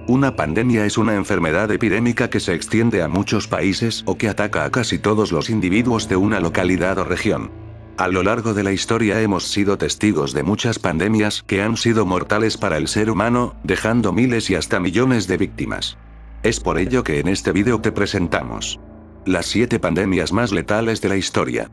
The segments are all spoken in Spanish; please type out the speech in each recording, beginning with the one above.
Una pandemia es una enfermedad epidémica que se extiende a muchos países o que ataca a casi todos los individuos de una localidad o región. A lo largo de la historia hemos sido testigos de muchas pandemias que han sido mortales para el ser humano, dejando miles y hasta millones de víctimas. Es por ello que en este vídeo te presentamos las 7 pandemias más letales de la historia.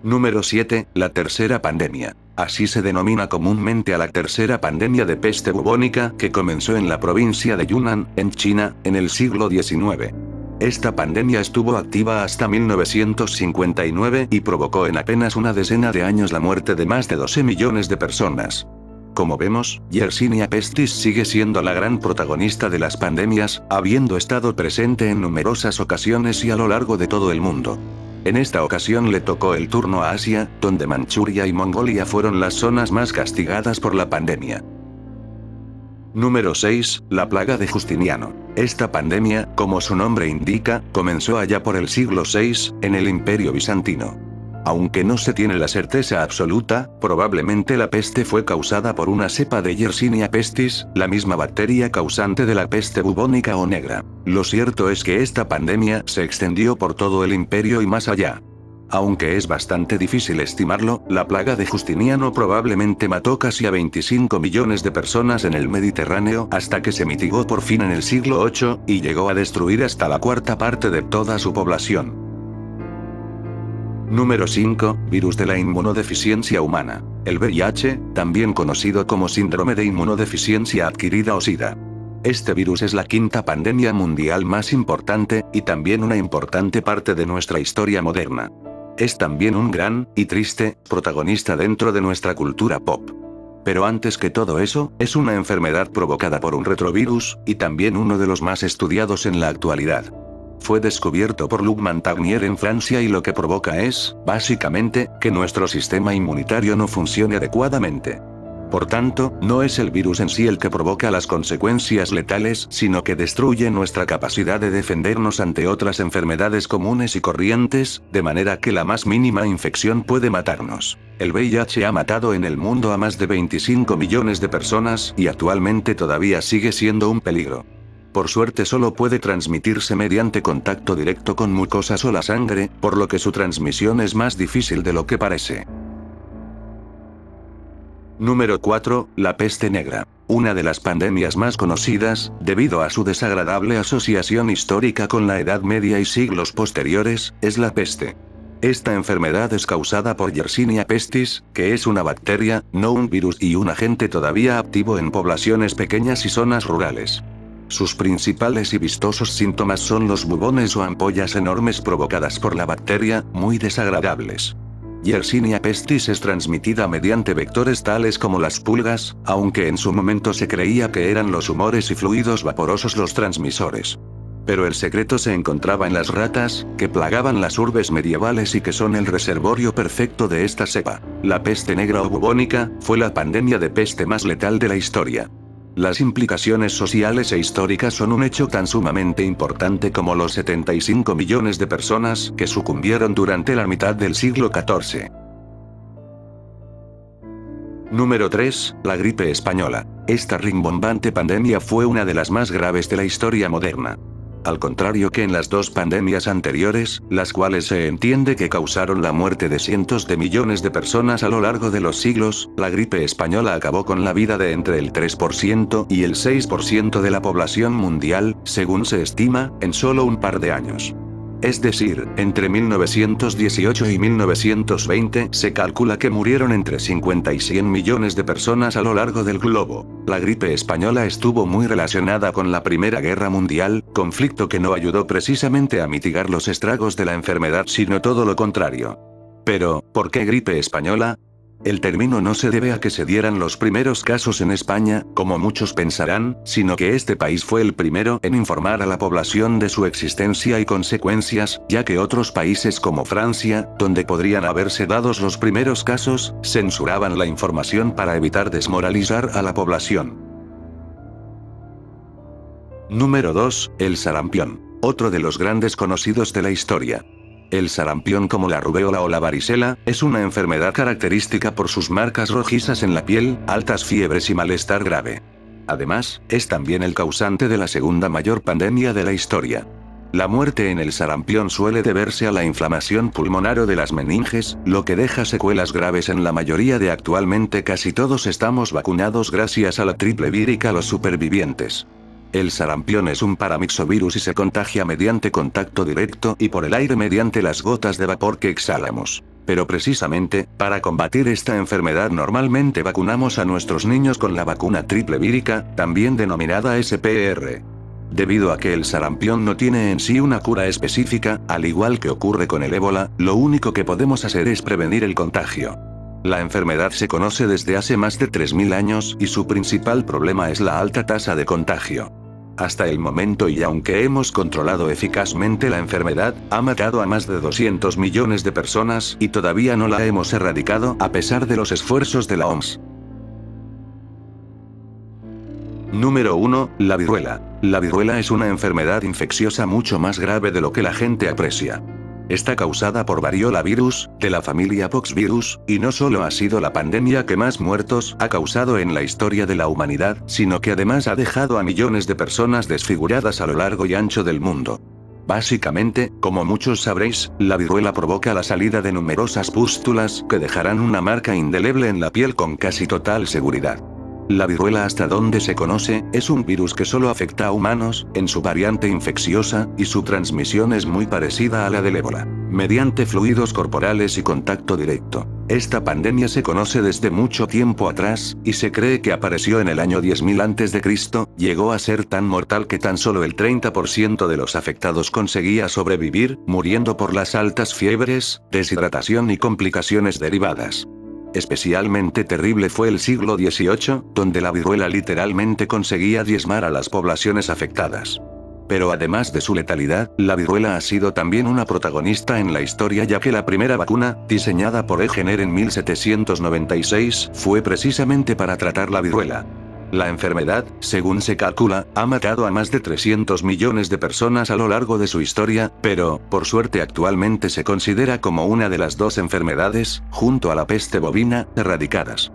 Número 7, la tercera pandemia. Así se denomina comúnmente a la tercera pandemia de peste bubónica que comenzó en la provincia de Yunnan, en China, en el siglo XIX. Esta pandemia estuvo activa hasta 1959 y provocó en apenas una decena de años la muerte de más de 12 millones de personas. Como vemos, Yersinia pestis sigue siendo la gran protagonista de las pandemias, habiendo estado presente en numerosas ocasiones y a lo largo de todo el mundo. En esta ocasión le tocó el turno a Asia, donde Manchuria y Mongolia fueron las zonas más castigadas por la pandemia. Número 6, la plaga de Justiniano. Esta pandemia, como su nombre indica, comenzó allá por el siglo VI, en el Imperio Bizantino. Aunque no se tiene la certeza absoluta, probablemente la peste fue causada por una cepa de Yersinia pestis, la misma bacteria causante de la peste bubónica o negra. Lo cierto es que esta pandemia se extendió por todo el imperio y más allá. Aunque es bastante difícil estimarlo, la plaga de Justiniano probablemente mató casi a 25 millones de personas en el Mediterráneo hasta que se mitigó por fin en el siglo VIII, y llegó a destruir hasta la cuarta parte de toda su población. Número 5, virus de la inmunodeficiencia humana. El VIH, también conocido como síndrome de inmunodeficiencia adquirida o SIDA. Este virus es la quinta pandemia mundial más importante, y también una importante parte de nuestra historia moderna. Es también un gran, y triste, protagonista dentro de nuestra cultura pop. Pero antes que todo eso, es una enfermedad provocada por un retrovirus, y también uno de los más estudiados en la actualidad. Fue descubierto por Luc Montagnier en Francia y lo que provoca es, básicamente, que nuestro sistema inmunitario no funcione adecuadamente. Por tanto, no es el virus en sí el que provoca las consecuencias letales, sino que destruye nuestra capacidad de defendernos ante otras enfermedades comunes y corrientes, de manera que la más mínima infección puede matarnos. El VIH ha matado en el mundo a más de 25 millones de personas y actualmente todavía sigue siendo un peligro. Por suerte solo puede transmitirse mediante contacto directo con mucosas o la sangre, por lo que su transmisión es más difícil de lo que parece. Número 4, la peste negra. Una de las pandemias más conocidas, debido a su desagradable asociación histórica con la Edad Media y siglos posteriores, es la peste. Esta enfermedad es causada por Yersinia pestis, que es una bacteria, no un virus y un agente todavía activo en poblaciones pequeñas y zonas rurales. Sus principales y vistosos síntomas son los bubones o ampollas enormes provocadas por la bacteria, muy desagradables. Yersinia pestis es transmitida mediante vectores tales como las pulgas, aunque en su momento se creía que eran los humores y fluidos vaporosos los transmisores. Pero el secreto se encontraba en las ratas, que plagaban las urbes medievales y que son el reservorio perfecto de esta cepa. La peste negra o bubónica, fue la pandemia de peste más letal de la historia. Las implicaciones sociales e históricas son un hecho tan sumamente importante como los 75 millones de personas que sucumbieron durante la mitad del siglo XIV. Número 3, la gripe española. Esta rimbombante pandemia fue una de las más graves de la historia moderna. Al contrario que en las dos pandemias anteriores, las cuales se entiende que causaron la muerte de cientos de millones de personas a lo largo de los siglos, la gripe española acabó con la vida de entre el 3% y el 6% de la población mundial, según se estima, en solo un par de años. Es decir, entre 1918 y 1920 se calcula que murieron entre 50 y 100 millones de personas a lo largo del globo. La gripe española estuvo muy relacionada con la Primera Guerra Mundial, conflicto que no ayudó precisamente a mitigar los estragos de la enfermedad, sino todo lo contrario. Pero, ¿por qué gripe española? El término no se debe a que se dieran los primeros casos en España, como muchos pensarán, sino que este país fue el primero en informar a la población de su existencia y consecuencias, ya que otros países como Francia, donde podrían haberse dado los primeros casos, censuraban la información para evitar desmoralizar a la población. Número 2, el sarampión. Otro de los grandes conocidos de la historia. El sarampión, como la rubéola o la varicela, es una enfermedad característica por sus marcas rojizas en la piel, altas fiebres y malestar grave. Además, es también el causante de la segunda mayor pandemia de la historia. La muerte en el sarampión suele deberse a la inflamación pulmonar o de las meninges, lo que deja secuelas graves en la mayoría de actualmente casi todos estamos vacunados gracias a la triple vírica los supervivientes. El sarampión es un paramyxovirus y se contagia mediante contacto directo y por el aire mediante las gotas de vapor que exhalamos. Pero precisamente, para combatir esta enfermedad normalmente vacunamos a nuestros niños con la vacuna triple vírica, también denominada SPR. Debido a que el sarampión no tiene en sí una cura específica, al igual que ocurre con el ébola, lo único que podemos hacer es prevenir el contagio. La enfermedad se conoce desde hace más de 3000 años y su principal problema es la alta tasa de contagio. Hasta el momento, y aunque hemos controlado eficazmente la enfermedad, ha matado a más de 200 millones de personas y todavía no la hemos erradicado a pesar de los esfuerzos de la OMS. Número 1. La viruela. La viruela es una enfermedad infecciosa mucho más grave de lo que la gente aprecia. Está causada por variola virus, de la familia poxvirus, y no solo ha sido la pandemia que más muertos ha causado en la historia de la humanidad, sino que además ha dejado a millones de personas desfiguradas a lo largo y ancho del mundo. Básicamente, como muchos sabréis, la viruela provoca la salida de numerosas pústulas que dejarán una marca indeleble en la piel con casi total seguridad. La viruela, hasta donde se conoce, es un virus que solo afecta a humanos, en su variante infecciosa, y su transmisión es muy parecida a la del ébola, mediante fluidos corporales y contacto directo. Esta pandemia se conoce desde mucho tiempo atrás, y se cree que apareció en el año 10.000 a.C., llegó a ser tan mortal que tan solo el 30% de los afectados conseguía sobrevivir, muriendo por las altas fiebres, deshidratación y complicaciones derivadas. Especialmente terrible fue el siglo XVIII, donde la viruela literalmente conseguía diezmar a las poblaciones afectadas. Pero además de su letalidad, la viruela ha sido también una protagonista en la historia, ya que la primera vacuna, diseñada por Jenner en 1796, fue precisamente para tratar la viruela. La enfermedad, según se calcula, ha matado a más de 300 millones de personas a lo largo de su historia, pero, por suerte, actualmente se considera como una de las dos enfermedades, junto a la peste bovina, erradicadas.